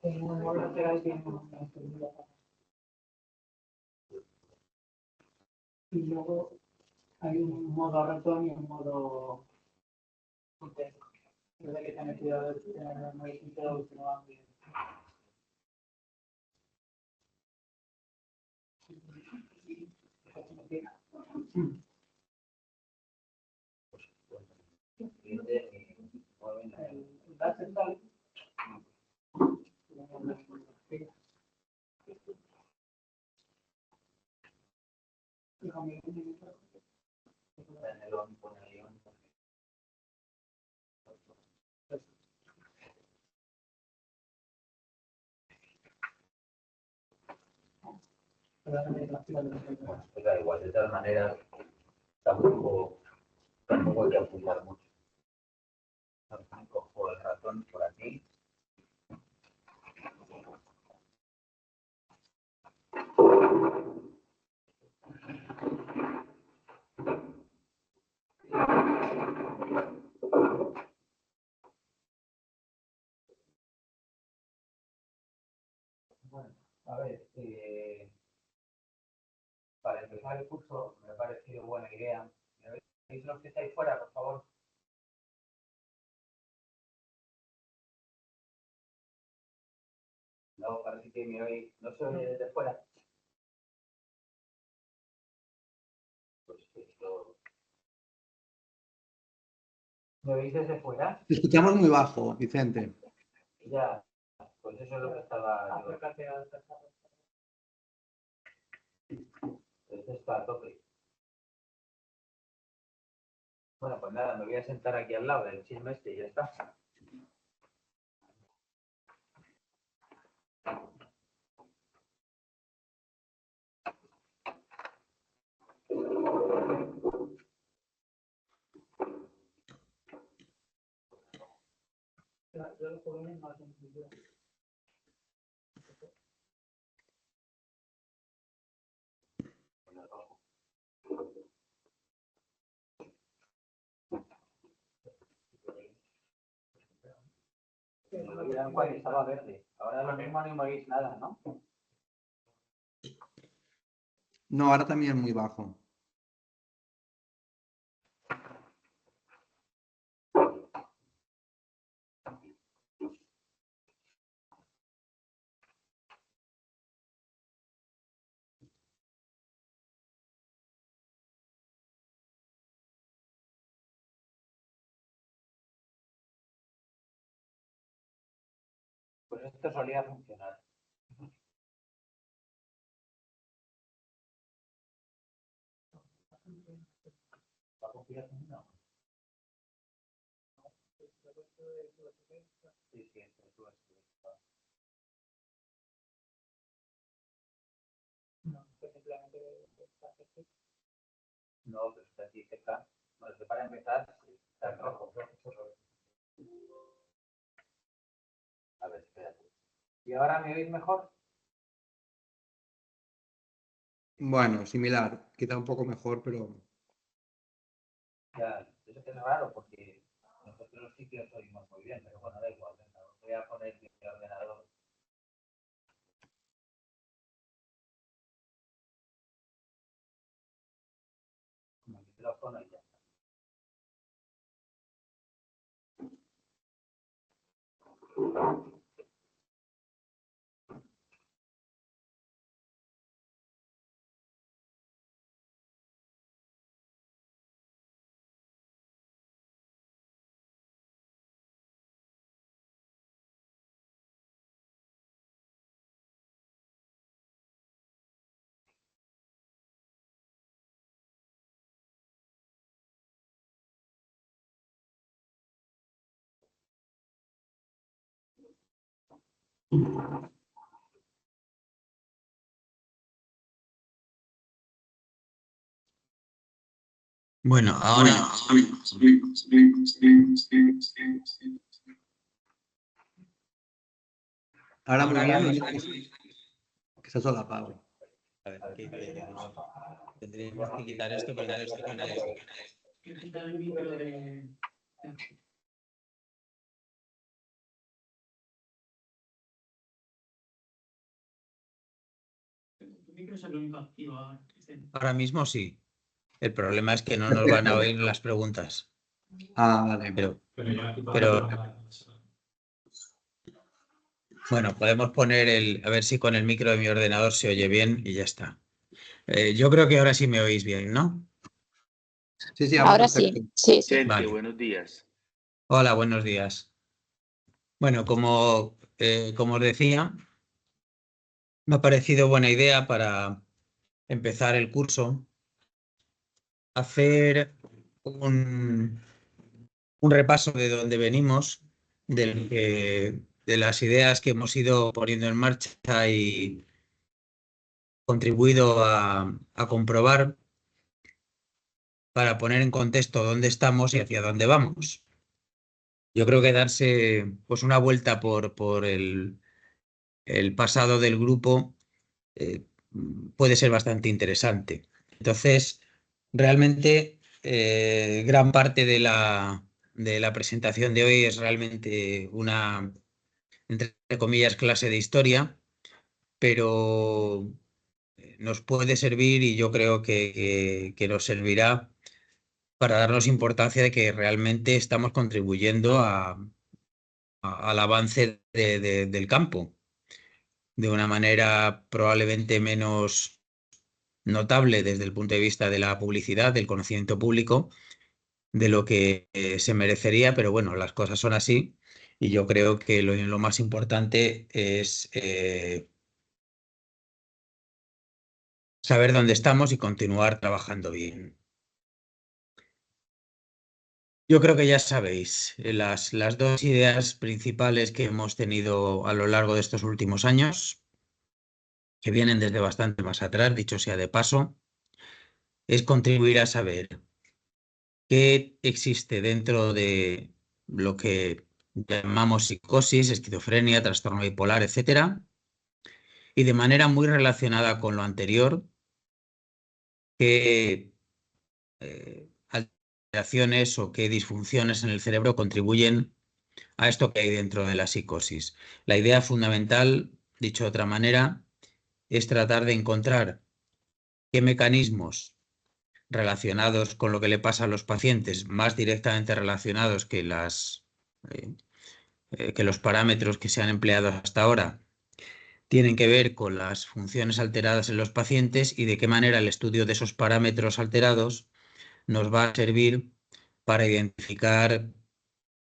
En un modo lateral tiene una encendido. Y luego hay un modo ratón y un modo Qt. Es de que tener cuidado de tener muy cuidado que no van bien. El base tal. Pues da igual, de todas maneras, tampoco hay que apuntar mucho. Cojo el ratón por aquí. Bueno, a ver, para empezar el curso me ha parecido buena idea. ¿Me veis los que estáis fuera, por favor? No, parece que me oís. ¿No se oye desde fuera? Pues esto... ¿Me veis desde fuera? Te escuchamos muy bajo, Vicente. Ya, pues eso es lo que estaba... Esto está a tope. Bueno, pues nada, me voy a sentar aquí al lado del chisme este y ya está. Yo lo juego en más sencillo. Me oían cuando estaba verde. Ahora lo mismo no me oís nada, ¿no? No, ahora también muy bajo. Pues esto solía funcionar. ¿Va a confiar en uno? Sí, sí, entre tú y tú. No, pues simplemente No, pero está aquí cerca. Bueno, que para empezar, está en rojo. A ver, espérate. ¿Y ahora me oís mejor? Bueno, similar. Quizá un poco mejor, pero... Ya, eso es raro porque nosotros sí que os oímos muy bien, pero bueno, da igual. Venga, voy a poner mi ordenador. Con el micrófono y ya. Bueno, ahora Ahora muy bien, que se ha solapado. A ver, ¿qué tenemos? Tendríamos que quitar esto, pero esto con esto. Quitar el micro de... Tu micro es el único activo ahora. Ahora mismo sí. El problema es que no nos van a oír las preguntas. Ah, vale. Pero bueno, podemos poner a ver si con el micro de mi ordenador se oye bien y ya está. Yo creo que ahora sí me oís bien, ¿no? Sí, Ahora perfecto. sí. Chente, Vale. buenos días. Hola, buenos días. Bueno, como os decía, me ha parecido buena idea para empezar el curso hacer un repaso de dónde venimos, de las ideas que hemos ido poniendo en marcha y contribuido a comprobar para poner en contexto dónde estamos y hacia dónde vamos. Yo creo que darse pues una vuelta por el pasado del grupo puede ser bastante interesante. Entonces, realmente gran parte de la presentación de hoy es realmente una, entre comillas, clase de historia, pero nos puede servir y yo creo que nos servirá para darnos importancia de que realmente estamos contribuyendo al avance del campo de una manera probablemente menos notable desde el punto de vista de la publicidad, del conocimiento público, de lo que se merecería, pero bueno, las cosas son así y yo creo que lo más importante es saber dónde estamos y continuar trabajando bien. Yo creo que ya sabéis las dos ideas principales que hemos tenido a lo largo de estos últimos años, que vienen desde bastante más atrás, dicho sea de paso, es contribuir a saber qué existe dentro de lo que llamamos psicosis, esquizofrenia, trastorno bipolar, etcétera, y de manera muy relacionada con lo anterior, qué alteraciones o qué disfunciones en el cerebro contribuyen a esto que hay dentro de la psicosis. La idea fundamental, dicho de otra manera, es tratar de encontrar qué mecanismos relacionados con lo que le pasa a los pacientes, más directamente relacionados que los parámetros que se han empleado hasta ahora, tienen que ver con las funciones alteradas en los pacientes y de qué manera el estudio de esos parámetros alterados nos va a servir para identificar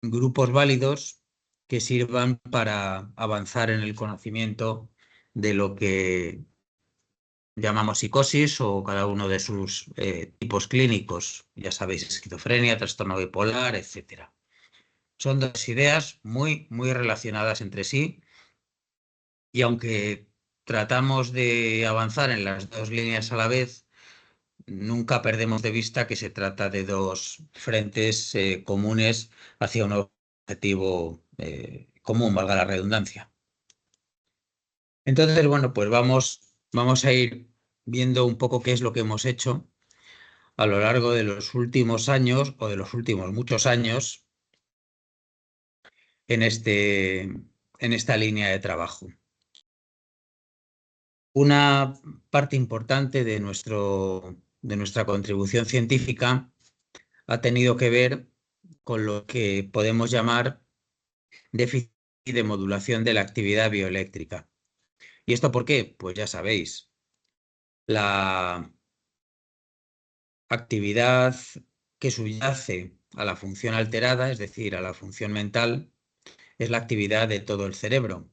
grupos válidos que sirvan para avanzar en el conocimiento de lo que llamamos psicosis o cada uno de sus tipos clínicos. Ya sabéis, esquizofrenia, trastorno bipolar, etc. Son dos ideas muy, muy relacionadas entre sí y aunque tratamos de avanzar en las dos líneas a la vez, nunca perdemos de vista que se trata de dos frentes comunes hacia un objetivo común, valga la redundancia. Entonces, bueno, pues vamos a ir viendo un poco qué es lo que hemos hecho a lo largo de los últimos años o de los últimos muchos años en esta línea de trabajo. Una parte importante de nuestra contribución científica ha tenido que ver con lo que podemos llamar déficit de modulación de la actividad bioeléctrica. ¿Y esto por qué? Pues ya sabéis, la actividad que subyace a la función alterada, es decir, a la función mental, es la actividad de todo el cerebro.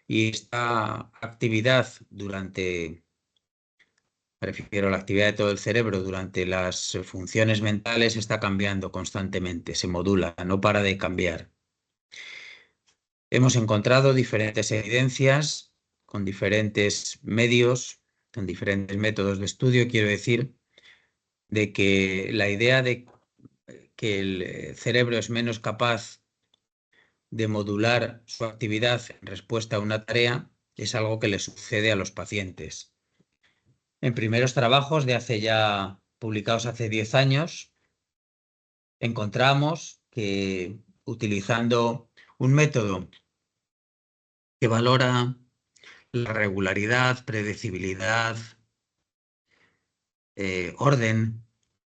Y esta actividad prefiero la actividad de todo el cerebro durante las funciones mentales está cambiando constantemente, se modula, no para de cambiar. Hemos encontrado diferentes evidencias con diferentes medios, con diferentes métodos de estudio, quiero decir, de que la idea de que el cerebro es menos capaz de modular su actividad en respuesta a una tarea es algo que le sucede a los pacientes. En primeros trabajos publicados hace 10 años, encontramos que utilizando un método que valora la regularidad, predecibilidad, orden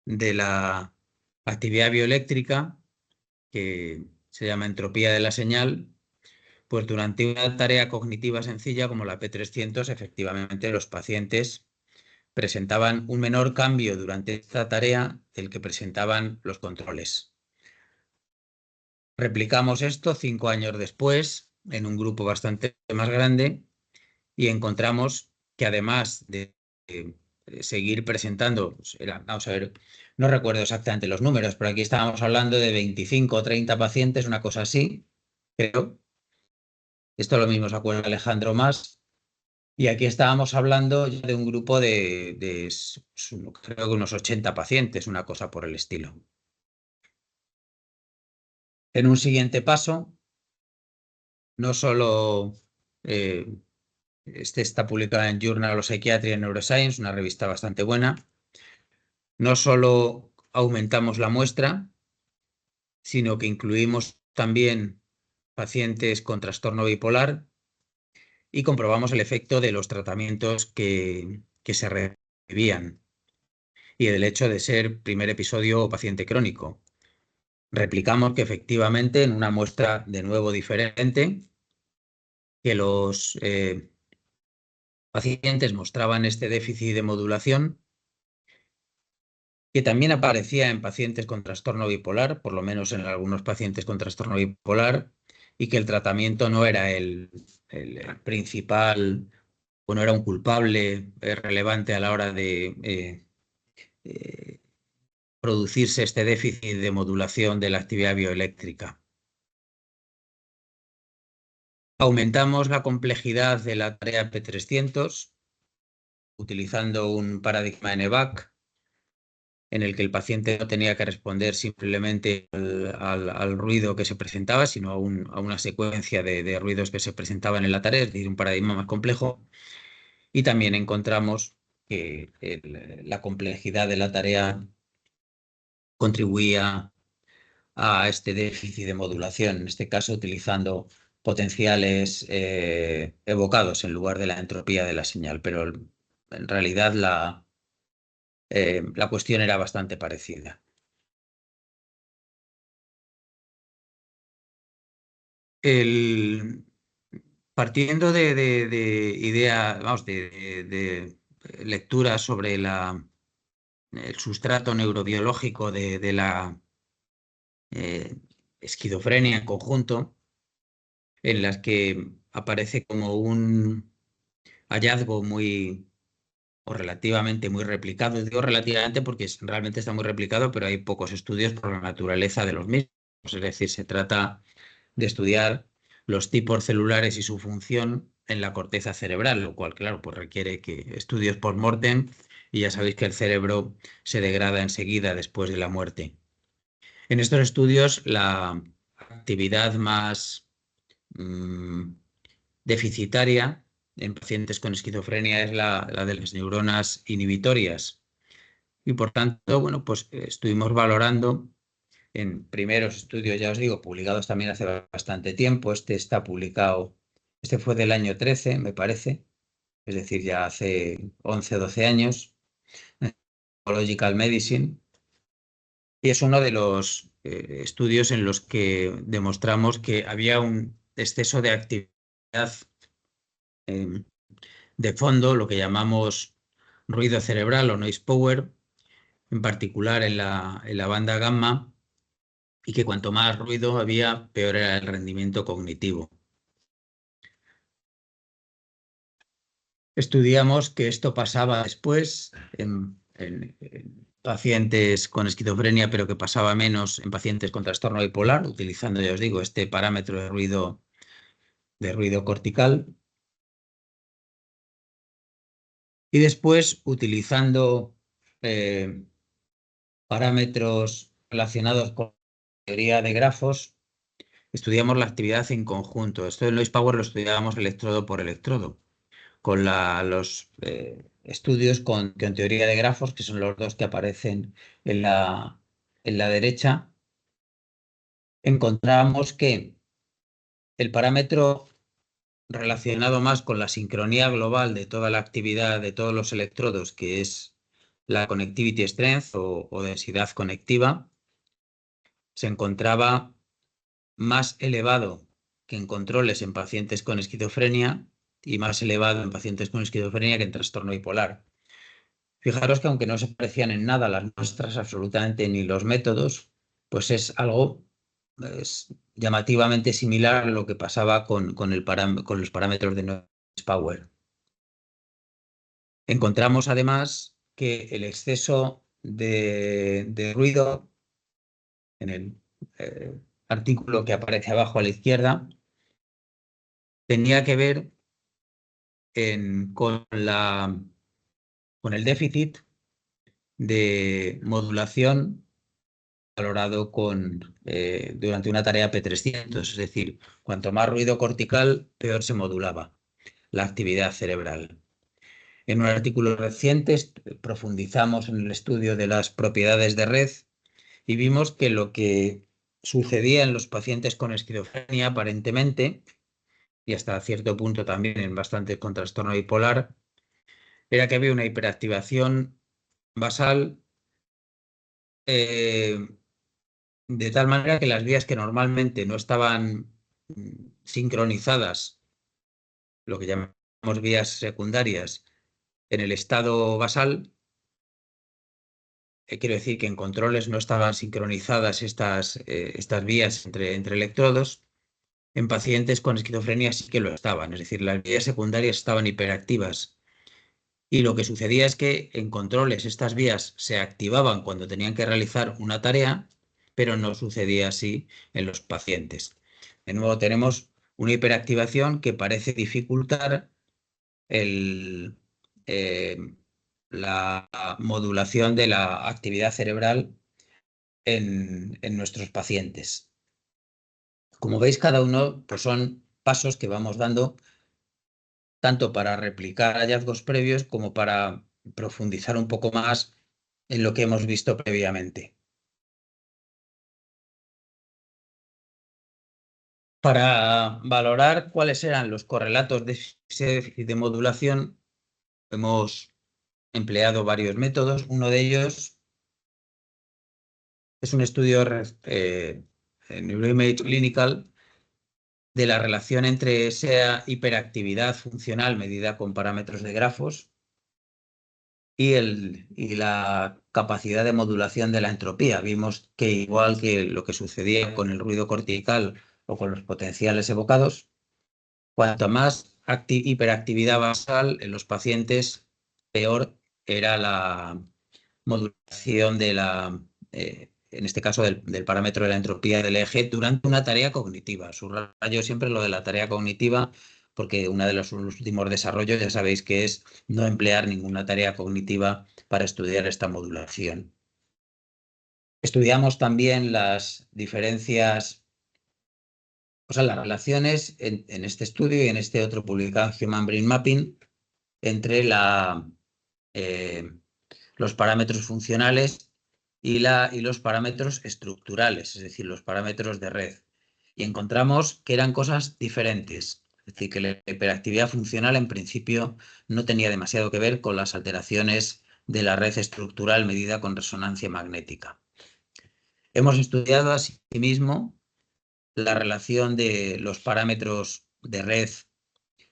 de la actividad bioeléctrica, que se llama entropía de la señal, pues durante una tarea cognitiva sencilla como la P300, efectivamente los pacientes presentaban un menor cambio durante esta tarea del que presentaban los controles. Replicamos esto 5 años después en un grupo bastante más grande y encontramos que además de seguir presentando, pues vamos a ver, no recuerdo exactamente los números, pero aquí estábamos hablando de 25 o 30 pacientes, una cosa así, creo. Esto lo mismo se acuerda Alejandro más. Y aquí estábamos hablando ya de un grupo de creo que unos 80 pacientes, una cosa por el estilo. En un siguiente paso, no solo este está publicado en Journal of Psychiatry and Neuroscience, una revista bastante buena, no solo aumentamos la muestra, sino que incluimos también pacientes con trastorno bipolar y comprobamos el efecto de los tratamientos que se recibían y del hecho de ser primer episodio o paciente crónico. Replicamos que efectivamente en una muestra de nuevo diferente, que los pacientes mostraban este déficit de modulación, que también aparecía en pacientes con trastorno bipolar, por lo menos en algunos pacientes con trastorno bipolar, y que el tratamiento no era el principal, o no era un culpable relevante a la hora de producirse este déficit de modulación de la actividad bioeléctrica. Aumentamos la complejidad de la tarea P300 utilizando un paradigma NVAC en el que el paciente no tenía que responder simplemente al ruido que se presentaba, sino a una secuencia de ruidos que se presentaban en la tarea, es decir, un paradigma más complejo. Y también encontramos que la complejidad de la tarea contribuía a este déficit de modulación, en este caso utilizando potenciales evocados en lugar de la entropía de la señal, pero en realidad la cuestión era bastante parecida. Partiendo de idea, vamos, de lectura sobre el sustrato neurobiológico de la esquizofrenia en conjunto, en las que aparece como un hallazgo o relativamente muy replicado. Digo relativamente porque realmente está muy replicado, pero hay pocos estudios por la naturaleza de los mismos. Es decir, se trata de estudiar los tipos celulares y su función en la corteza cerebral, lo cual, claro, pues requiere estudios post-mortem, y ya sabéis que el cerebro se degrada enseguida después de la muerte. En estos estudios, la actividad más deficitaria en pacientes con esquizofrenia es la de las neuronas inhibitorias. Y por tanto, bueno, pues estuvimos valorando en primeros estudios, ya os digo, publicados también hace bastante tiempo. Este está publicado, este fue del año 13, me parece, es decir, ya hace 11 o 12 años, Psychological Medicine, y es uno de los estudios en los que demostramos que había un exceso de actividad de fondo, lo que llamamos ruido cerebral o noise power, en particular en la banda gamma, y que cuanto más ruido había, peor era el rendimiento cognitivo. Estudiamos que esto pasaba después en pacientes con esquizofrenia, pero que pasaba menos en pacientes con trastorno bipolar, utilizando, ya os digo, este parámetro de ruido cortical. Y después, utilizando parámetros relacionados con la teoría de grafos, estudiamos la actividad en conjunto. Esto en Noise Power lo estudiábamos electrodo por electrodo, con los estudios con teoría de grafos, que son los dos que aparecen en la derecha. Encontramos que el parámetro relacionado más con la sincronía global de toda la actividad de todos los electrodos, que es la connectivity strength o densidad conectiva, se encontraba más elevado que en controles en pacientes con esquizofrenia y más elevado en pacientes con esquizofrenia que en trastorno bipolar. Fijaros que aunque no se parecían en nada las muestras, absolutamente ni los métodos, pues es algo llamativamente similar a lo que pasaba con los parámetros de Noise Power. Encontramos además que el exceso de ruido, en el artículo que aparece abajo a la izquierda, tenía que ver con el déficit de modulación valorado durante una tarea P300, es decir, cuanto más ruido cortical, peor se modulaba la actividad cerebral. En un artículo reciente profundizamos en el estudio de las propiedades de red y vimos que lo que sucedía en los pacientes con esquizofrenia aparentemente, y hasta cierto punto también en bastantes con trastorno bipolar, era que había una hiperactivación basal de tal manera que las vías que normalmente no estaban sincronizadas, lo que llamamos vías secundarias, en el estado basal, quiero decir que en controles no estaban sincronizadas estas vías entre electrodos. En pacientes con esquizofrenia sí que lo estaban, es decir, las vías secundarias estaban hiperactivas. Y lo que sucedía es que en controles estas vías se activaban cuando tenían que realizar una tarea, pero no sucedía así en los pacientes. De nuevo tenemos una hiperactivación que parece dificultar la modulación de la actividad cerebral en nuestros pacientes. Como veis, cada uno pues son pasos que vamos dando tanto para replicar hallazgos previos como para profundizar un poco más en lo que hemos visto previamente. Para valorar cuáles eran los correlatos de ese déficit de modulación, hemos empleado varios métodos. Uno de ellos es un estudio Neuroimage Clinical de la relación entre esa hiperactividad funcional medida con parámetros de grafos y la capacidad de modulación de la entropía. Vimos que igual que lo que sucedía con el ruido cortical o con los potenciales evocados, cuanto más hiperactividad basal en los pacientes, peor era la modulación de en este caso del parámetro de la entropía del eje durante una tarea cognitiva. Subrayo siempre lo de la tarea cognitiva porque uno de los últimos desarrollos ya sabéis que es no emplear ninguna tarea cognitiva para estudiar esta modulación. Estudiamos también las diferencias, o sea, las relaciones en este estudio y en este otro publicado en Human Brain Mapping entre los parámetros funcionales y los parámetros estructurales, es decir, los parámetros de red. Y encontramos que eran cosas diferentes. Es decir, que la hiperactividad funcional en principio no tenía demasiado que ver con las alteraciones de la red estructural medida con resonancia magnética. Hemos estudiado asimismo la relación de los parámetros de red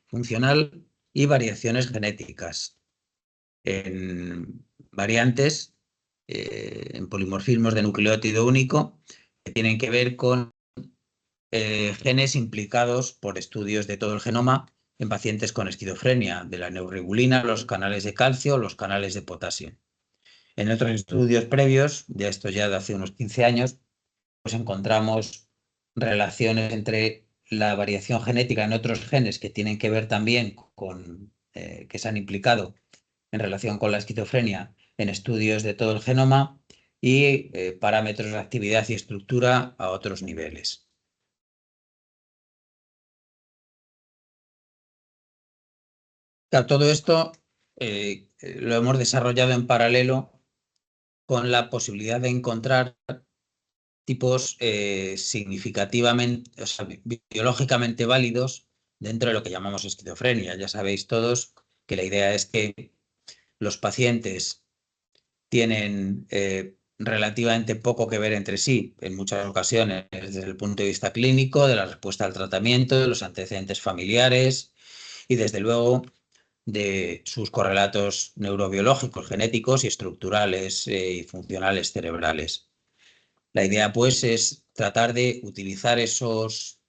funcional y variaciones genéticas en variantes, en polimorfismos de nucleótido único, que tienen que ver con genes implicados por estudios de todo el genoma en pacientes con esquizofrenia, de la neuroregulina, los canales de calcio, los canales de potasio. En otros estudios previos, esto ya de hace unos 15 años, pues encontramos relaciones entre la variación genética en otros genes que tienen que ver también con, que se han implicado en relación con la esquizofrenia en estudios de todo el genoma y parámetros de actividad y estructura a otros niveles. Claro, todo esto lo hemos desarrollado en paralelo con la posibilidad de encontrar tipos significativamente, o sea, biológicamente válidos dentro de lo que llamamos esquizofrenia. Ya sabéis todos que la idea es que los pacientes tienen relativamente poco que ver entre sí en muchas ocasiones desde el punto de vista clínico, de la respuesta al tratamiento, de los antecedentes familiares y desde luego de sus correlatos neurobiológicos, genéticos y estructurales y funcionales cerebrales. La idea, pues, es tratar de utilizar esos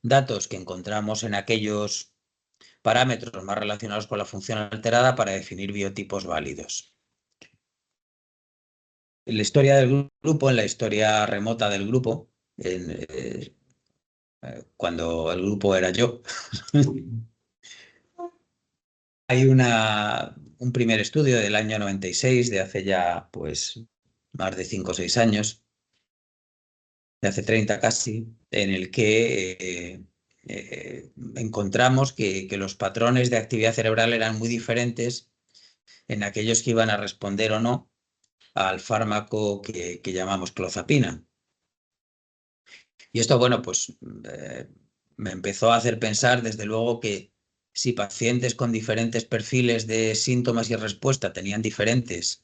datos que encontramos en aquellos parámetros más relacionados con la función alterada para definir biotipos válidos. En la historia del grupo, en la historia remota del grupo, cuando el grupo era yo, hay un primer estudio del año 96, de hace ya pues más de 5 o 6 años, de hace 30 casi, en el que encontramos que los patrones de actividad cerebral eran muy diferentes en aquellos que iban a responder o no al fármaco que llamamos clozapina. Y esto, bueno, pues me empezó a hacer pensar, desde luego, que si pacientes con diferentes perfiles de síntomas y respuesta tenían diferentes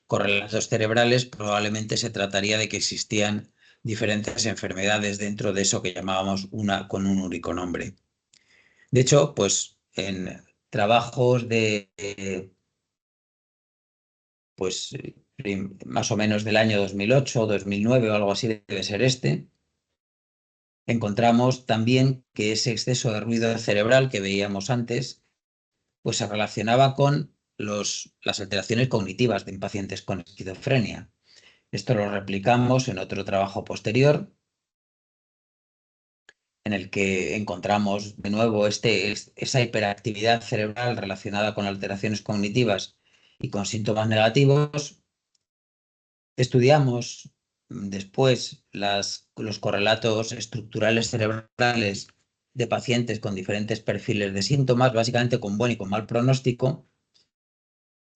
correlatos cerebrales, probablemente se trataría de que existían diferentes enfermedades dentro de eso que llamábamos una con un único nombre. De hecho, pues en trabajos de pues más o menos del año 2008, 2009 o algo así debe ser encontramos también que ese exceso de ruido cerebral que veíamos antes pues se relacionaba con las alteraciones cognitivas de pacientes con esquizofrenia. Esto lo replicamos en otro trabajo posterior, en el que encontramos de nuevo esa hiperactividad cerebral relacionada con alteraciones cognitivas y con síntomas negativos. Estudiamos después los correlatos estructurales cerebrales de pacientes con diferentes perfiles de síntomas, básicamente con buen y con mal pronóstico.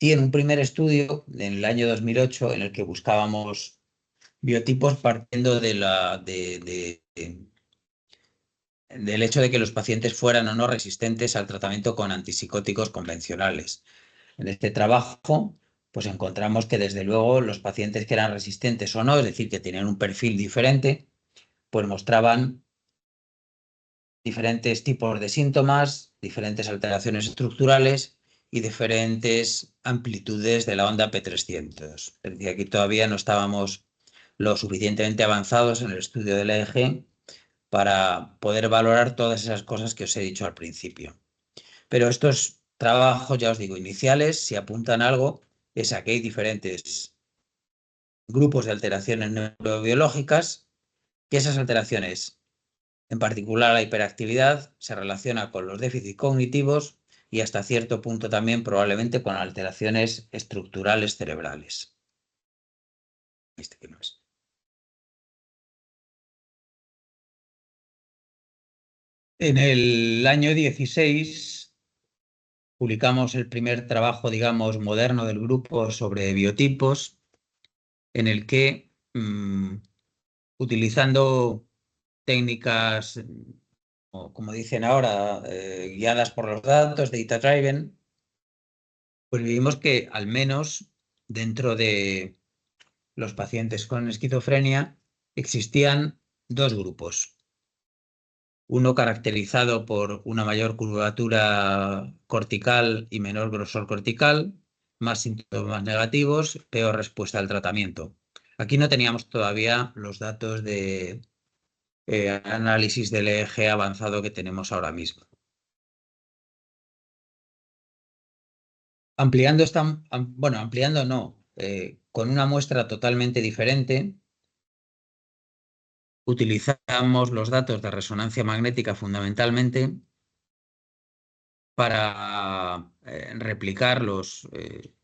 Y en un primer estudio, en el año 2008, en el que buscábamos biotipos partiendo del hecho de que los pacientes fueran o no resistentes al tratamiento con antipsicóticos convencionales. En este trabajo, pues encontramos que desde luego los pacientes que eran resistentes o no, es decir, que tenían un perfil diferente, pues mostraban diferentes tipos de síntomas, diferentes alteraciones estructurales y diferentes amplitudes de la onda P300. Es decir, aquí todavía no estábamos lo suficientemente avanzados en el estudio del EEG para poder valorar todas esas cosas que os he dicho al principio. Pero estos trabajos, ya os digo, iniciales, si apuntan algo, es a que hay diferentes grupos de alteraciones neurobiológicas, que esas alteraciones, en particular la hiperactividad, se relaciona con los déficits cognitivos y hasta cierto punto también probablemente con alteraciones estructurales cerebrales. ¿Qué más? En el año 16 publicamos el primer trabajo, digamos, moderno del grupo sobre biotipos, en el que, utilizando técnicas, como dicen ahora, guiadas por los datos, data-driven, pues vimos que al menos dentro de los pacientes con esquizofrenia existían dos grupos. Uno caracterizado por una mayor curvatura cortical y menor grosor cortical, más síntomas negativos, peor respuesta al tratamiento. Aquí no teníamos todavía los datos de análisis del EEG avanzado que tenemos ahora mismo. Ampliando ampliando no, con una muestra totalmente diferente, utilizamos los datos de resonancia magnética fundamentalmente para replicar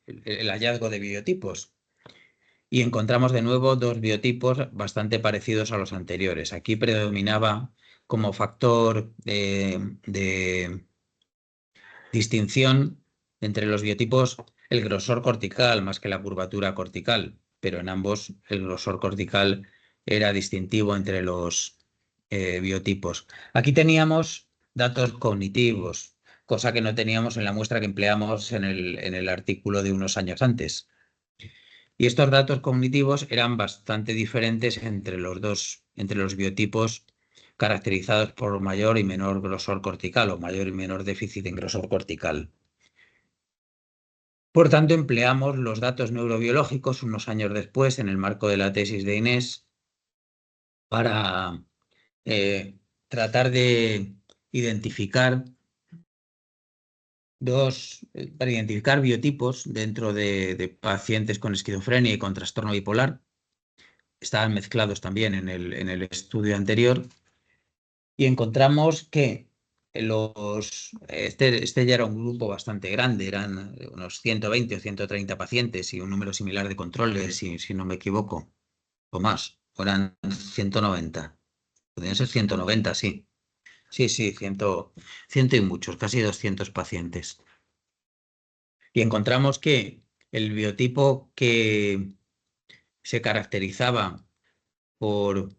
el hallazgo de biotipos. Y encontramos de nuevo dos biotipos bastante parecidos a los anteriores. Aquí predominaba como factor de distinción entre los biotipos, el grosor cortical más que la curvatura cortical, pero en ambos el grosor cortical era distintivo entre los biotipos. Aquí teníamos datos cognitivos, cosa que no teníamos en la muestra que empleamos en el artículo de unos años antes. Y estos datos cognitivos eran bastante diferentes entre los biotipos caracterizados por mayor y menor grosor cortical o mayor y menor déficit en grosor cortical. Por tanto, empleamos los datos neurobiológicos unos años después en el marco de la tesis de Inés para tratar de identificar biotipos dentro de pacientes con esquizofrenia y con trastorno bipolar. Estaban mezclados también en el estudio anterior y encontramos que este ya era un grupo bastante grande, eran unos 120 o 130 pacientes y un número similar de controles, si no me equivoco, o más, o eran 190. Podrían ser 190, sí. Sí, 100 y muchos, casi 200 pacientes. Y encontramos que el biotipo que se caracterizaba por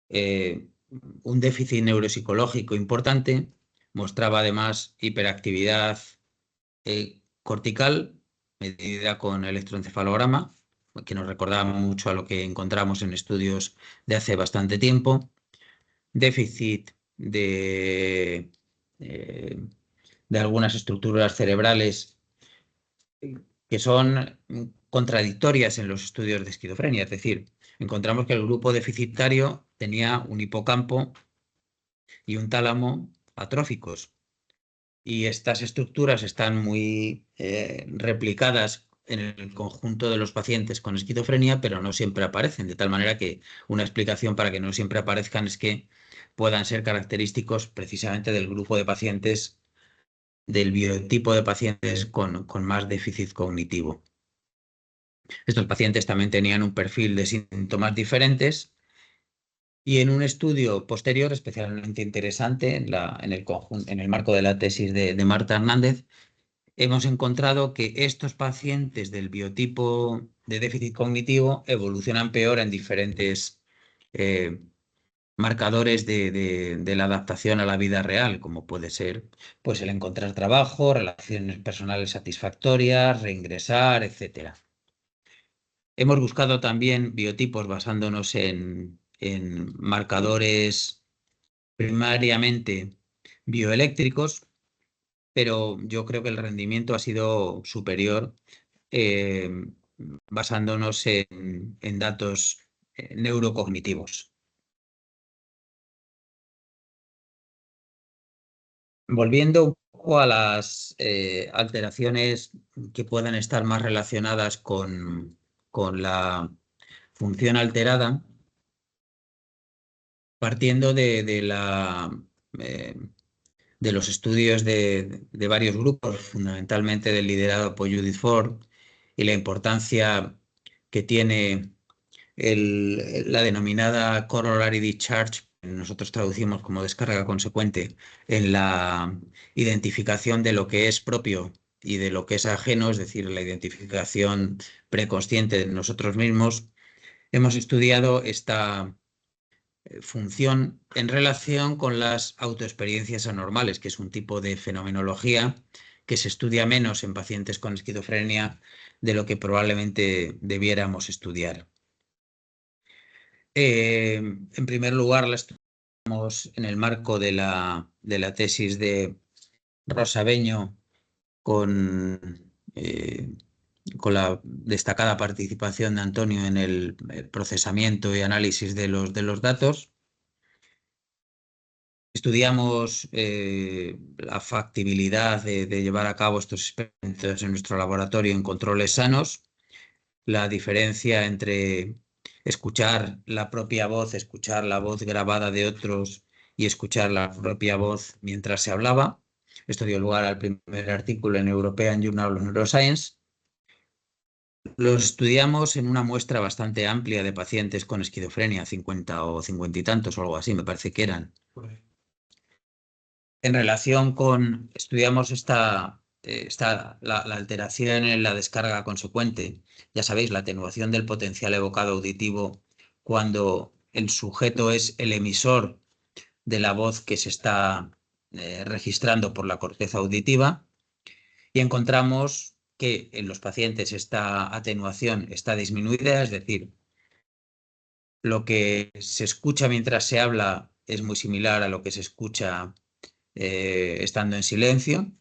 un déficit neuropsicológico importante mostraba además hiperactividad cortical medida con electroencefalograma, que nos recordaba mucho a lo que encontramos en estudios de hace bastante tiempo, déficit de algunas estructuras cerebrales que son contradictorias en los estudios de esquizofrenia. Es decir, encontramos que el grupo deficitario tenía un hipocampo y un tálamo atróficos. Y estas estructuras están muy replicadas en el conjunto de los pacientes con esquizofrenia, pero no siempre aparecen, de tal manera que una explicación para que no siempre aparezcan es que puedan ser característicos precisamente del grupo de pacientes, del biotipo de pacientes con más déficit cognitivo. Estos pacientes también tenían un perfil de síntomas diferentes y en un estudio posterior especialmente interesante en el marco de la tesis de Marta Hernández, hemos encontrado que estos pacientes del biotipo de déficit cognitivo evolucionan peor en diferentes marcadores de la adaptación a la vida real, como puede ser pues, el encontrar trabajo, relaciones personales satisfactorias, reingresar, etc. Hemos buscado también biotipos basándonos en marcadores primariamente bioeléctricos, pero yo creo que el rendimiento ha sido superior basándonos en datos neurocognitivos. Volviendo un poco a las alteraciones que puedan estar más relacionadas con la función alterada, partiendo de los estudios de varios grupos, fundamentalmente del liderado por Judith Ford, y la importancia que tiene la denominada corollary discharge, que nosotros traducimos como descarga consecuente, en la identificación de lo que es propio y de lo que es ajeno, es decir, la identificación preconsciente de nosotros mismos. Hemos estudiado esta función en relación con las autoexperiencias anormales, que es un tipo de fenomenología que se estudia menos en pacientes con esquizofrenia de lo que probablemente debiéramos estudiar. En primer lugar, la estudiamos en el marco de la tesis de Rosa Beño con la destacada participación de Antonio en el procesamiento y análisis de los datos. Estudiamos la factibilidad de llevar a cabo estos experimentos en nuestro laboratorio en controles sanos, la diferencia entre escuchar la propia voz, escuchar la voz grabada de otros y escuchar la propia voz mientras se hablaba. Esto dio lugar al primer artículo en European Journal of Neuroscience. Los estudiamos en una muestra bastante amplia de pacientes con esquizofrenia, 50 o 50 y tantos o algo así, me parece que eran. En relación con, estudiamos la alteración en la descarga consecuente. Ya sabéis, la atenuación del potencial evocado auditivo cuando el sujeto es el emisor de la voz que se está registrando por la corteza auditiva, y encontramos que en los pacientes esta atenuación está disminuida, es decir, lo que se escucha mientras se habla es muy similar a lo que se escucha estando en silencio.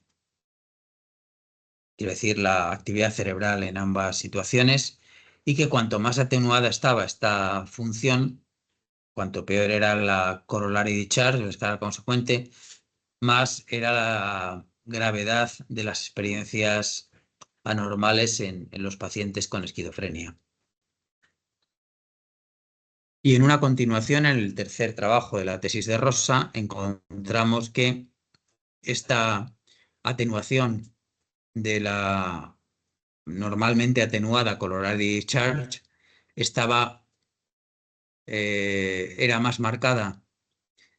Quiero decir, la actividad cerebral en ambas situaciones, y que cuanto más atenuada estaba esta función, cuanto peor era la corollary discharge, la descarga consecuente, más era la gravedad de las experiencias anormales en los pacientes con esquizofrenia. Y en una continuación, en el tercer trabajo de la tesis de Rossa, encontramos que esta atenuación de la normalmente atenuada corollary discharge era más marcada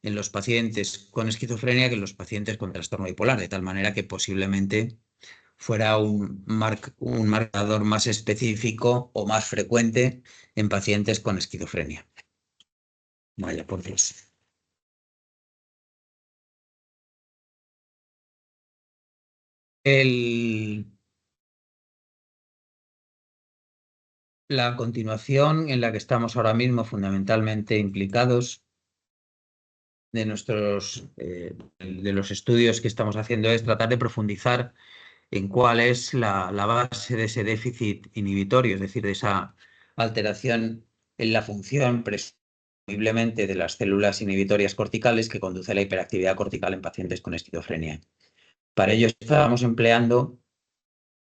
en los pacientes con esquizofrenia que en los pacientes con trastorno bipolar, de tal manera que posiblemente fuera un marcador más específico o más frecuente en pacientes con esquizofrenia. Vaya por Dios. La continuación en la que estamos ahora mismo fundamentalmente implicados de los estudios que estamos haciendo es tratar de profundizar en cuál es la base de ese déficit inhibitorio, es decir, de esa alteración en la función presumiblemente de las células inhibitorias corticales que conduce a la hiperactividad cortical en pacientes con esquizofrenia. Para ello estábamos empleando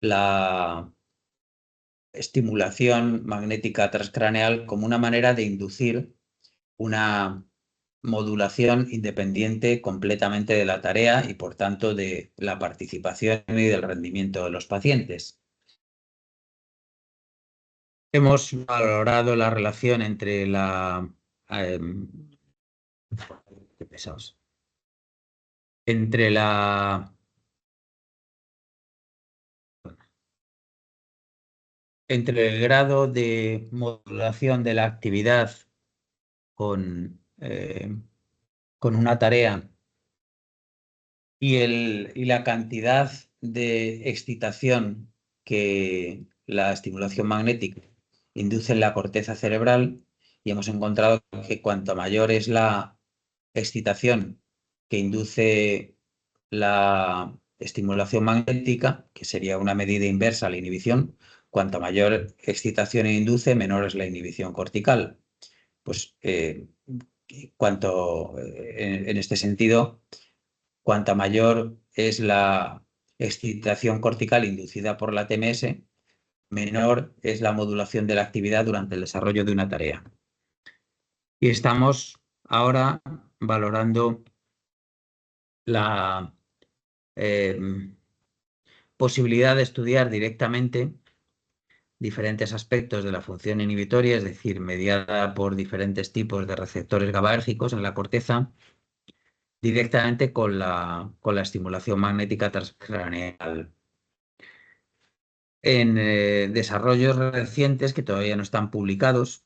la estimulación magnética transcraneal como una manera de inducir una modulación independiente completamente de la tarea y, por tanto, de la participación y del rendimiento de los pacientes. Hemos valorado la relación entre qué pesados. Entre el grado de modulación de la actividad con una tarea y la cantidad de excitación que la estimulación magnética induce en la corteza cerebral, y hemos encontrado que cuanto mayor es la excitación que induce la estimulación magnética, que sería una medida inversa a la inhibición, cuanto mayor excitación induce, menor es la inhibición cortical. Pues en este sentido, cuanta mayor es la excitación cortical inducida por la TMS, menor es la modulación de la actividad durante el desarrollo de una tarea. Y estamos ahora valorando la posibilidad de estudiar directamente diferentes aspectos de la función inhibitoria, es decir, mediada por diferentes tipos de receptores GABAérgicos en la corteza, directamente con la estimulación magnética transcraneal. En desarrollos recientes que todavía no están publicados,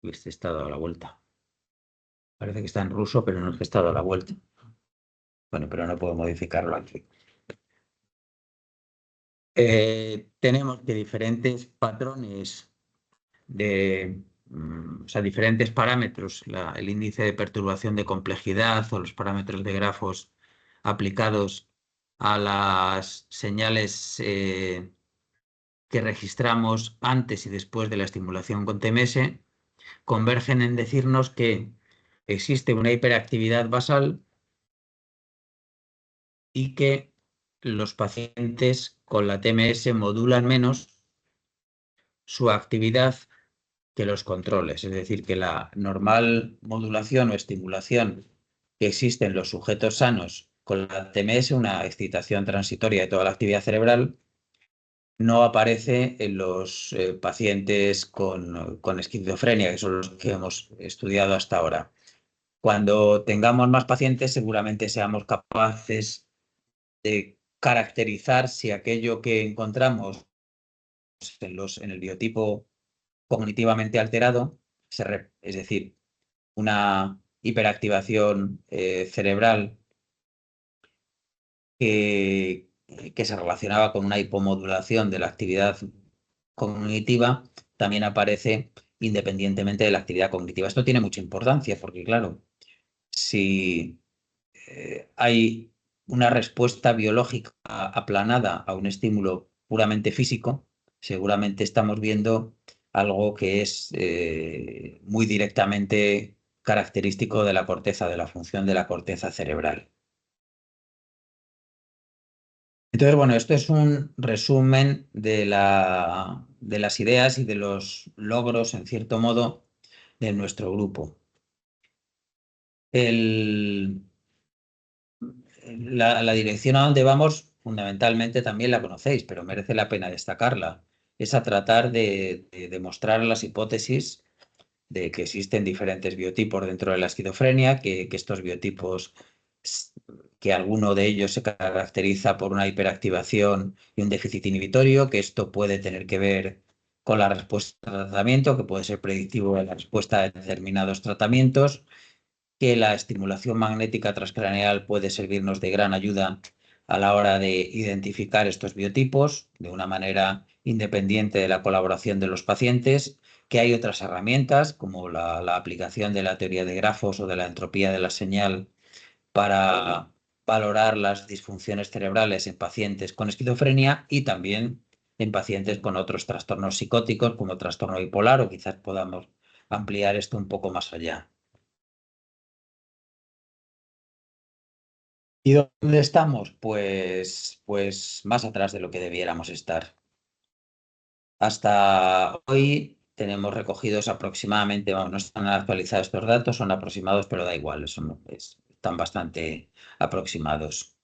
este está dado la vuelta. Parece que está en ruso, pero no es que está dado la vuelta. Bueno, pero no puedo modificarlo aquí. Tenemos que diferentes patrones o sea, diferentes parámetros, el índice de perturbación de complejidad o los parámetros de grafos aplicados a las señales que registramos antes y después de la estimulación con TMS, convergen en decirnos que existe una hiperactividad basal y que los pacientes con la TMS modulan menos su actividad que los controles. Es decir, que la normal modulación o estimulación que existe en los sujetos sanos con la TMS, una excitación transitoria de toda la actividad cerebral, no aparece en los pacientes con esquizofrenia, que son los que hemos estudiado hasta ahora. Cuando tengamos más pacientes, seguramente seamos capaces de caracterizar si aquello que encontramos en el biotipo cognitivamente alterado, es decir, una hiperactivación cerebral que se relacionaba con una hipomodulación de la actividad cognitiva, también aparece independientemente de la actividad cognitiva. Esto tiene mucha importancia porque, claro, si hay una respuesta biológica aplanada a un estímulo puramente físico, seguramente estamos viendo algo que es muy directamente característico de la corteza, de la función de la corteza cerebral. Entonces, bueno, esto es un resumen de las ideas y de los logros, en cierto modo, de nuestro grupo. La dirección a donde vamos, fundamentalmente, también la conocéis, pero merece la pena destacarla. Es a tratar de demostrar las hipótesis de que existen diferentes biotipos dentro de la esquizofrenia, que estos biotipos, que alguno de ellos se caracteriza por una hiperactivación y un déficit inhibitorio, que esto puede tener que ver con la respuesta al tratamiento, que puede ser predictivo de la respuesta a determinados tratamientos, que la estimulación magnética transcraneal puede servirnos de gran ayuda a la hora de identificar estos biotipos de una manera independiente de la colaboración de los pacientes, que hay otras herramientas como la aplicación de la teoría de grafos o de la entropía de la señal para valorar las disfunciones cerebrales en pacientes con esquizofrenia y también en pacientes con otros trastornos psicóticos como trastorno bipolar, o quizás podamos ampliar esto un poco más allá. ¿Y dónde estamos? Pues más atrás de lo que debiéramos estar. Hasta hoy tenemos recogidos aproximadamente, vamos, no están actualizados estos datos, son aproximados, pero da igual, están bastante aproximados.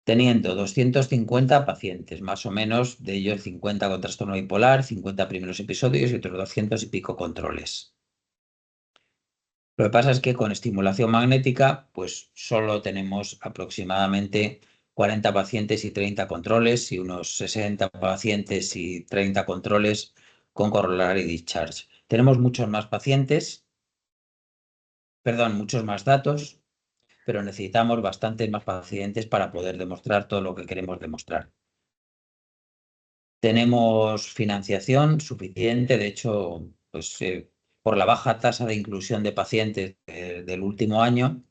Teniendo 250 pacientes, más o menos, de ellos 50 con trastorno bipolar, 50 primeros episodios y otros 200 y pico controles. Lo que pasa es que con estimulación magnética, pues solo tenemos aproximadamente 40 pacientes y 30 controles y unos 60 pacientes y 30 controles con corollary discharge. Tenemos muchos más pacientes, perdón, muchos más datos, pero necesitamos bastantes más pacientes para poder demostrar todo lo que queremos demostrar. Tenemos financiación suficiente, de hecho, pues por la baja tasa de inclusión de pacientes del último año,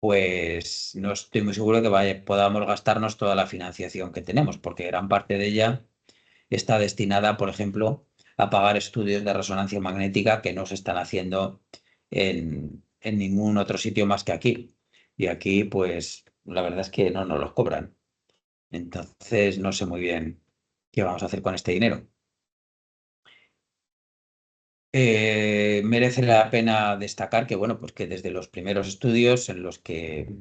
pues no estoy muy seguro que podamos gastarnos toda la financiación que tenemos, porque gran parte de ella está destinada, por ejemplo, a pagar estudios de resonancia magnética que no se están haciendo en ningún otro sitio más que aquí. Y aquí, pues, la verdad es que no nos los cobran. Entonces, no sé muy bien qué vamos a hacer con este dinero. Merece la pena destacar que, bueno, pues que desde los primeros estudios en los que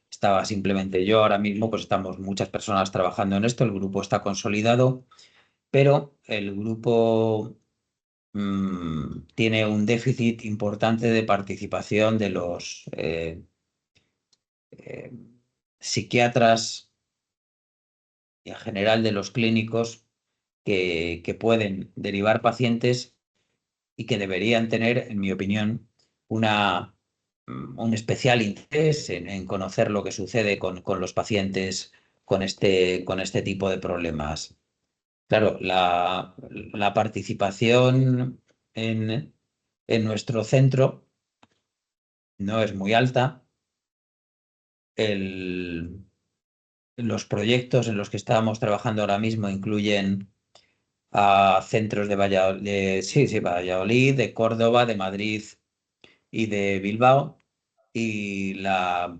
estaba simplemente yo, ahora mismo pues estamos muchas personas trabajando en esto, el grupo está consolidado, pero el grupo tiene un déficit importante de participación de los psiquiatras y en general de los clínicos que pueden derivar pacientes y que deberían tener, en mi opinión, un especial interés en conocer lo que sucede con los pacientes con este tipo de problemas. Claro, la participación en nuestro centro no es muy alta. Los proyectos en los que estábamos trabajando ahora mismo incluyen a centros de Valladolid, sí, Valladolid, de Córdoba, de Madrid y de Bilbao, y la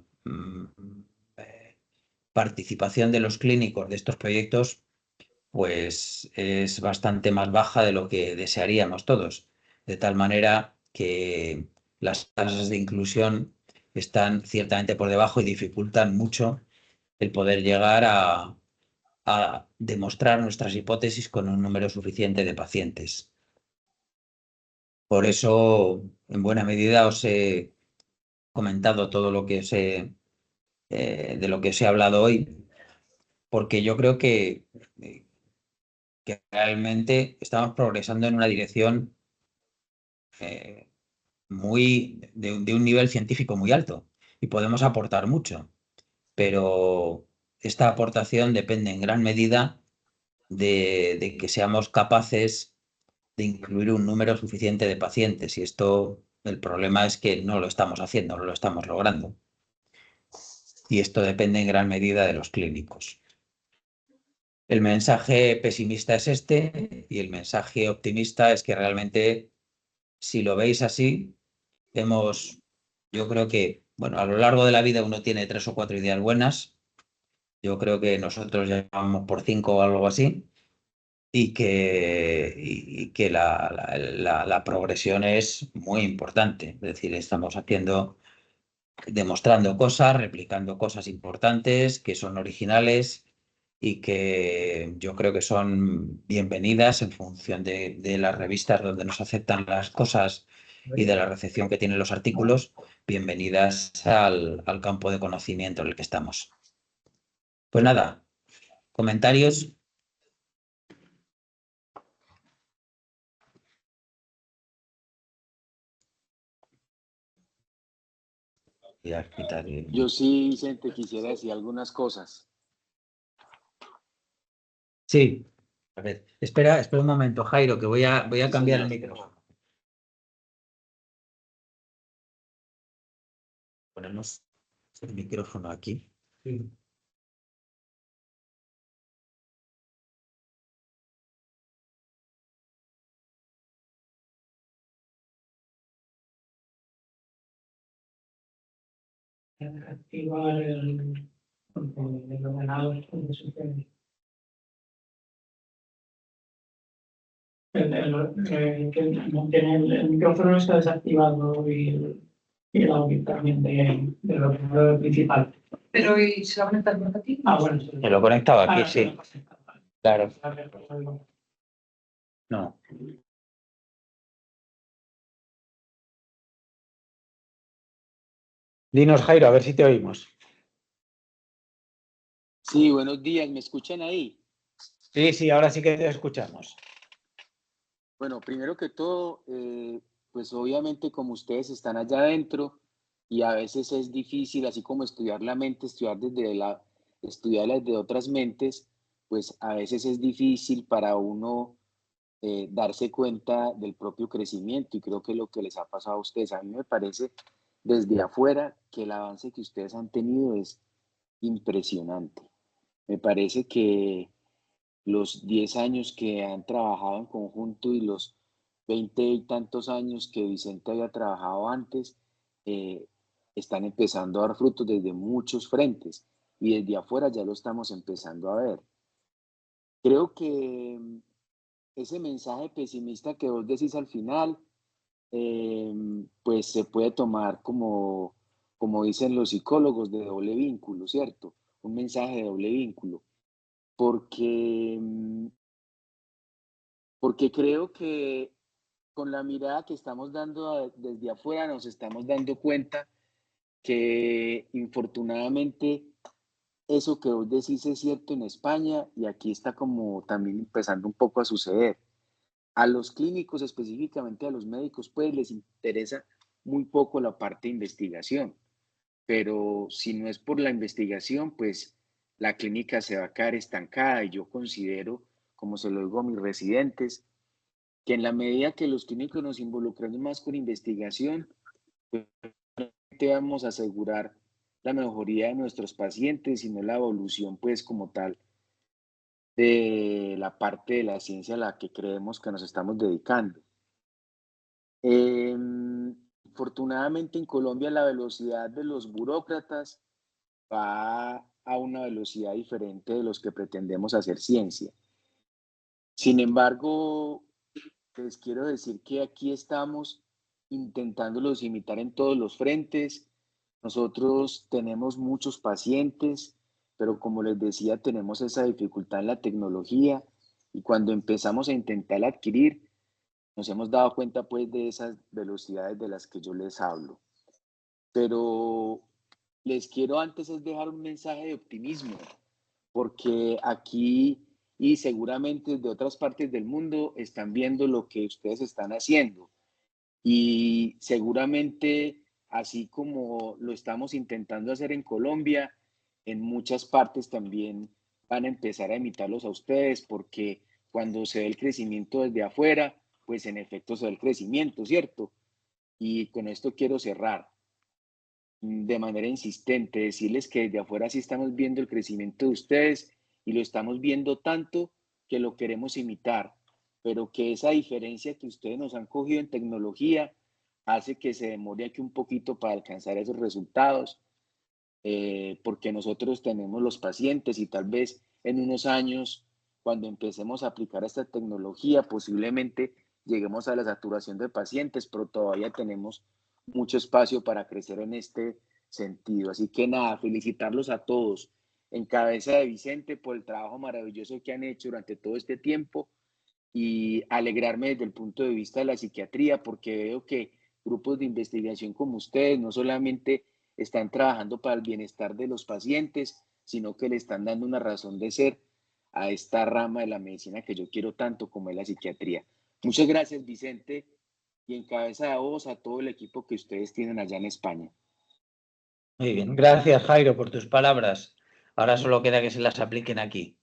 participación de los clínicos de estos proyectos pues es bastante más baja de lo que desearíamos todos, de tal manera que las tasas de inclusión están ciertamente por debajo y dificultan mucho el poder llegar a demostrar nuestras hipótesis con un número suficiente de pacientes. Por eso, en buena medida, os he comentado todo lo que de lo que os he hablado hoy, porque yo creo que realmente estamos progresando en una dirección eh, de un nivel científico muy alto y podemos aportar mucho, pero esta aportación depende en gran medida de que seamos capaces de incluir un número suficiente de pacientes y esto, el problema es que no lo estamos haciendo, no lo estamos logrando. Y esto depende en gran medida de los clínicos. El mensaje pesimista es este y el mensaje optimista es que realmente, si lo veis así, yo creo que, bueno, a lo largo de la vida uno tiene 3 o 4 ideas buenas. Yo creo que nosotros ya vamos por 5 o algo así y que la progresión es muy importante. Es decir, estamos demostrando cosas, replicando cosas importantes que son originales y que yo creo que son bienvenidas en función de las revistas donde nos aceptan las cosas y de la recepción que tienen los artículos, bienvenidas al campo de conocimiento en el que estamos. Pues nada, comentarios. Yo sí, Vicente, quisiera decir algunas cosas. Sí, a ver, espera un momento, Jairo, que voy a Sí, cambiar el señor. micrófono. Ponemos el micrófono aquí. Sí. Activar el ordenador donde sucede. Que mantiene el micrófono está desactivado y el audio también del ordenador principal. Pero ¿y se va a conectar por aquí? Ah, bueno, sí. Me lo he conectado aquí, Ah, sí. sí. Claro. A ver, pues, algo. No. Dinos, Jairo, a ver si te oímos. Sí, buenos días, ¿me escuchan ahí? Sí, ahora sí que te escuchamos. Bueno, primero que todo, pues obviamente como ustedes están allá adentro y a veces es difícil, así como estudiar la mente, estudiarla desde otras mentes, pues a veces es difícil para uno darse cuenta del propio crecimiento y creo que es lo que les ha pasado a ustedes. A mí me parece desde afuera que el avance que ustedes han tenido es impresionante. Me parece que los 10 años que han trabajado en conjunto y los 20 y tantos años que Vicente había trabajado antes, eh, están empezando a dar frutos desde muchos frentes y desde afuera ya lo estamos empezando a ver. Creo que ese mensaje pesimista que vos decís al final, pues se puede tomar como dicen los psicólogos, de doble vínculo, ¿cierto? Un mensaje de doble vínculo, porque, porque creo que con la mirada que estamos dando desde afuera nos estamos dando cuenta que infortunadamente eso que vos decís es cierto en España y aquí está como también empezando un poco a suceder. A los clínicos, específicamente a los médicos, pues les interesa muy poco la parte de investigación, pero si no es por la investigación, pues la clínica se va a quedar estancada y yo considero, como se lo digo a mis residentes, que en la medida que los clínicos nos involucramos más con investigación, pues te vamos a asegurar la mejoría de nuestros pacientes y no la evolución, pues como tal, de la parte de la ciencia a la que creemos que nos estamos dedicando. Afortunadamente en Colombia la velocidad de los burócratas va a una velocidad diferente de los que pretendemos hacer ciencia. Sin embargo, les quiero decir que aquí estamos intentándolos imitar en todos los frentes. Nosotros tenemos muchos pacientes, pero como les decía, tenemos esa dificultad en la tecnología y cuando empezamos a intentar adquirir, nos hemos dado cuenta pues de esas velocidades de las que yo les hablo. Pero les quiero antes es dejar un mensaje de optimismo, porque aquí y seguramente de otras partes del mundo están viendo lo que ustedes están haciendo. Y seguramente, así como lo estamos intentando hacer en Colombia, en muchas partes también van a empezar a imitarlos a ustedes, porque cuando se ve el crecimiento desde afuera, pues en efecto se ve el crecimiento, ¿cierto? Y con esto quiero cerrar de manera insistente, decirles que desde afuera sí estamos viendo el crecimiento de ustedes y lo estamos viendo tanto que lo queremos imitar, pero que esa diferencia que ustedes nos han cogido en tecnología hace que se demore aquí un poquito para alcanzar esos resultados, porque nosotros tenemos los pacientes y tal vez en unos años, cuando empecemos a aplicar esta tecnología, posiblemente lleguemos a la saturación de pacientes, pero todavía tenemos mucho espacio para crecer en este sentido. Así que nada, felicitarlos a todos en cabeza de Vicente por el trabajo maravilloso que han hecho durante todo este tiempo y alegrarme desde el punto de vista de la psiquiatría, porque veo que grupos de investigación como ustedes no solamente están trabajando para el bienestar de los pacientes, sino que le están dando una razón de ser a esta rama de la medicina que yo quiero tanto como es la psiquiatría. Muchas gracias, Vicente, y en cabeza de vos a todo el equipo que ustedes tienen allá en España. Muy bien, gracias Jairo por tus palabras. Ahora solo queda que se las apliquen aquí.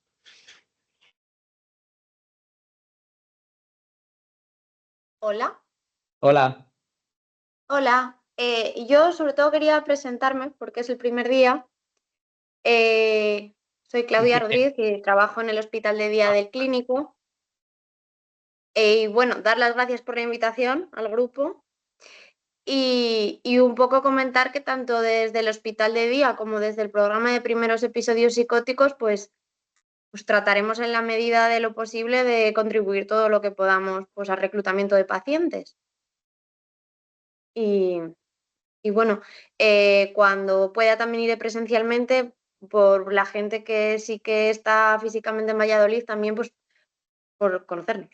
Hola. Hola. Hola. Yo sobre todo quería presentarme porque es el primer día. Soy Claudia Rodríguez y trabajo en el Hospital de Día del Clínico. Y bueno, dar las gracias por la invitación al grupo y un poco comentar que tanto desde el Hospital de Día como desde el programa de primeros episodios psicóticos, pues trataremos en la medida de lo posible de contribuir todo lo que podamos pues, al reclutamiento de pacientes. Y bueno, cuando pueda también iré presencialmente por la gente que sí que está físicamente en Valladolid, también pues por conocernos.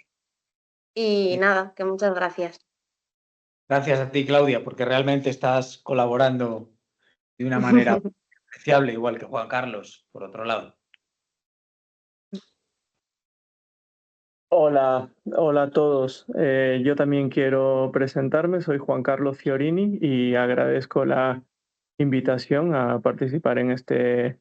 Y nada, que muchas gracias. Gracias a ti, Claudia, porque realmente estás colaborando de una manera apreciable, igual que Juan Carlos, por otro lado. Hola, hola a todos. Yo también quiero presentarme, soy Juan Carlos Fiorini y agradezco la invitación a participar en este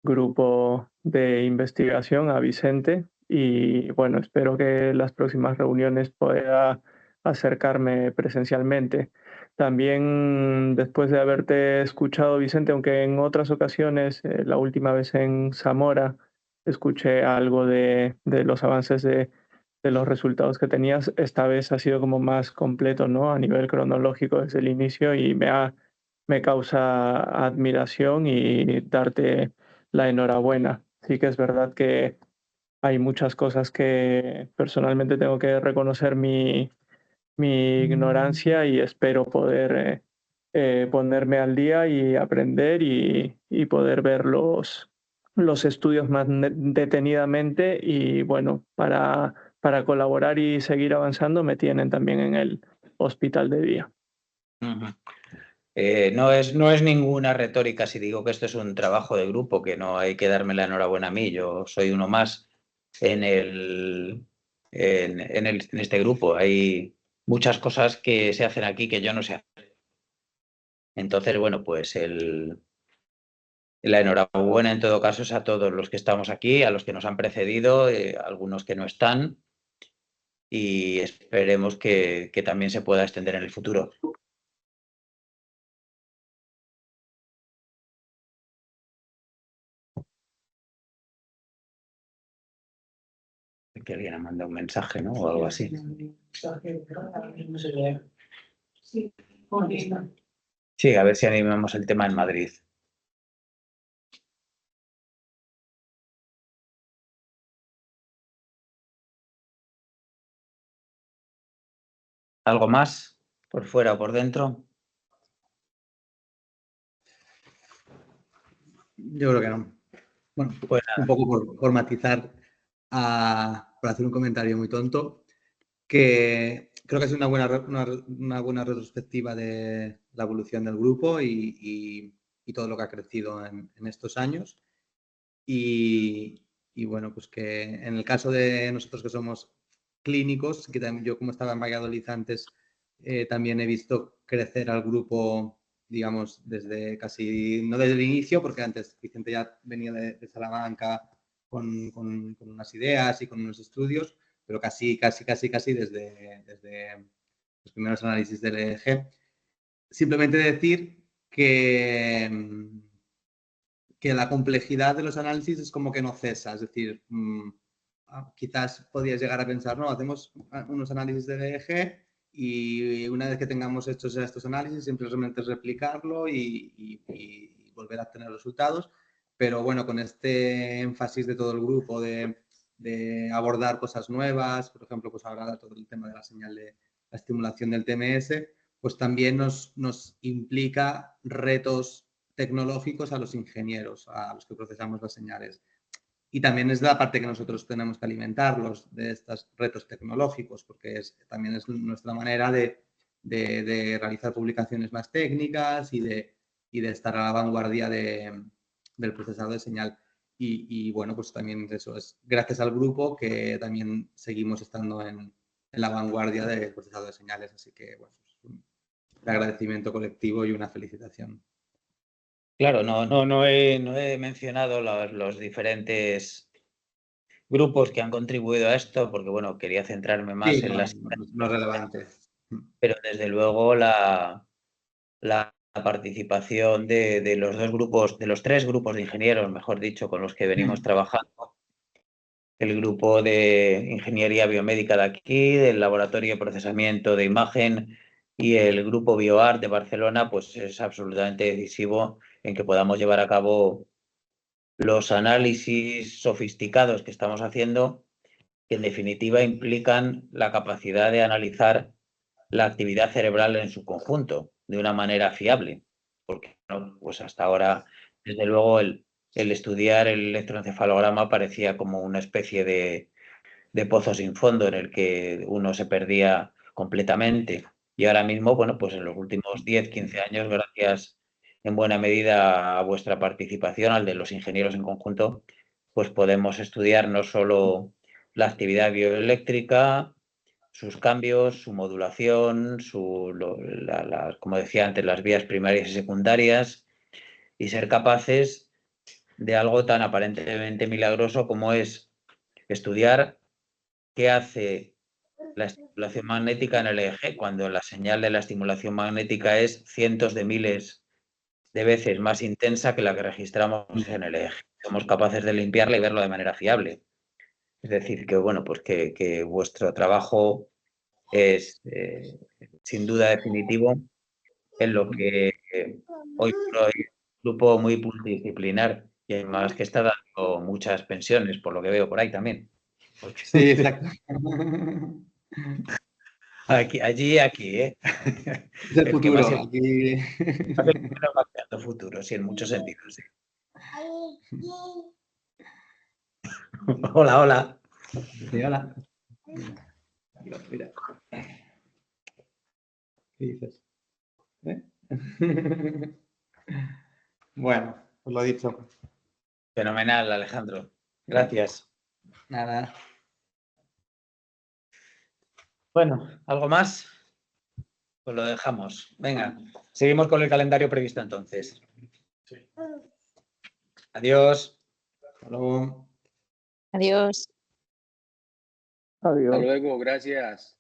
grupo de investigación a Vicente y bueno, espero que en las próximas reuniones pueda acercarme presencialmente. También después de haberte escuchado, Vicente, aunque en otras ocasiones, la última vez en Zamora, escuché algo de los avances de los resultados que tenías, esta vez ha sido como más completo, ¿no? A nivel cronológico desde el inicio y me causa admiración y darte la enhorabuena. Sí que es verdad que hay muchas cosas que personalmente tengo que reconocer mi ignorancia y espero poder ponerme al día y aprender y poder ver los estudios más detenidamente y bueno, para colaborar y seguir avanzando me tienen también en el hospital de día. No es ninguna retórica si digo que esto es un trabajo de grupo, que no hay que darme la enhorabuena a mí. Yo soy uno más en este grupo. Hay muchas cosas que se hacen aquí que yo no sé hacer. Entonces, bueno, pues la enhorabuena en todo caso es a todos los que estamos aquí, a los que nos han precedido, algunos que no están, y esperemos que también se pueda extender en el futuro. Que alguien ha mandado un mensaje, ¿no? O algo así. Sí, a ver si animamos el tema en Madrid. ¿Algo más? ¿Por fuera o por dentro? Yo creo que no. Bueno, Pues un poco por matizar, por hacer un comentario muy tonto. que creo que ha sido una buena retrospectiva de la evolución del grupo y todo lo que ha crecido en estos años. Y bueno, pues que en el caso de nosotros que somos clínicos, que también yo como estaba en Valladolid antes, también he visto crecer al grupo, digamos, desde casi, no desde el inicio, porque antes Vicente ya venía de Salamanca con unas ideas y con unos estudios, pero casi desde los primeros análisis del EEG. Simplemente decir que la complejidad de los análisis es como que no cesa, es decir, quizás podías llegar a pensar, no, hacemos unos análisis de EEG y una vez que tengamos hechos estos análisis simplemente es replicarlo y volver a tener resultados, pero bueno, con este énfasis de todo el grupo de abordar cosas nuevas, por ejemplo, pues ahora todo el tema de la señal de la estimulación del TMS, pues también nos implica retos tecnológicos a los ingenieros, a los que procesamos las señales. Y también es la parte que nosotros tenemos que alimentarlos de estos retos tecnológicos, porque también es nuestra manera de realizar publicaciones más técnicas y de estar a la vanguardia del procesador de señal. Y bueno, pues también eso es gracias al grupo que también seguimos estando en la vanguardia del procesador de señales. Así que, bueno, es un agradecimiento colectivo y una felicitación. Claro, no he mencionado los diferentes grupos que han contribuido a esto, porque bueno, quería centrarme más en las... No es relevante. Pero desde luego la participación de los dos grupos, de los tres grupos de ingenieros, mejor dicho, con los que venimos trabajando, el grupo de ingeniería biomédica de aquí, del laboratorio de procesamiento de imagen y el grupo BioArt de Barcelona, pues es absolutamente decisivo en que podamos llevar a cabo los análisis sofisticados que estamos haciendo, que en definitiva implican la capacidad de analizar la actividad cerebral en su conjunto de una manera fiable, porque ¿no? Pues hasta ahora, desde luego, el estudiar el electroencefalograma parecía como una especie de pozo sin fondo en el que uno se perdía completamente. Y ahora mismo, bueno, pues en los últimos 10, 15 años, gracias en buena medida a vuestra participación, al de los ingenieros en conjunto, pues podemos estudiar no solo la actividad bioeléctrica, sus cambios, su modulación, como decía antes, las vías primarias y secundarias, y ser capaces de algo tan aparentemente milagroso como es estudiar qué hace la estimulación magnética en el EEG, cuando la señal de la estimulación magnética es cientos de miles de veces más intensa que la que registramos en el EEG. Somos capaces de limpiarla y verlo de manera fiable. Es decir, que bueno, pues que vuestro trabajo es sin duda definitivo en lo que hoy por hoy es un grupo muy multidisciplinar y además que está dando muchas pensiones, por lo que veo por ahí también. Sí, exacto. Allí, aquí, ¿eh? Es el futuro. Más Aquí... va creando futuro, sí, en muchos sentidos. Sí. Hola, hola. Sí, hola. Mira. ¿Qué dices? ¿Eh? Bueno, pues lo dicho. Fenomenal, Alejandro. Gracias. Nada. Bueno, ¿algo más? Pues lo dejamos. Venga, seguimos con el calendario previsto entonces. Sí. Adiós. Hasta luego. Adiós. Adiós. Hasta luego, gracias.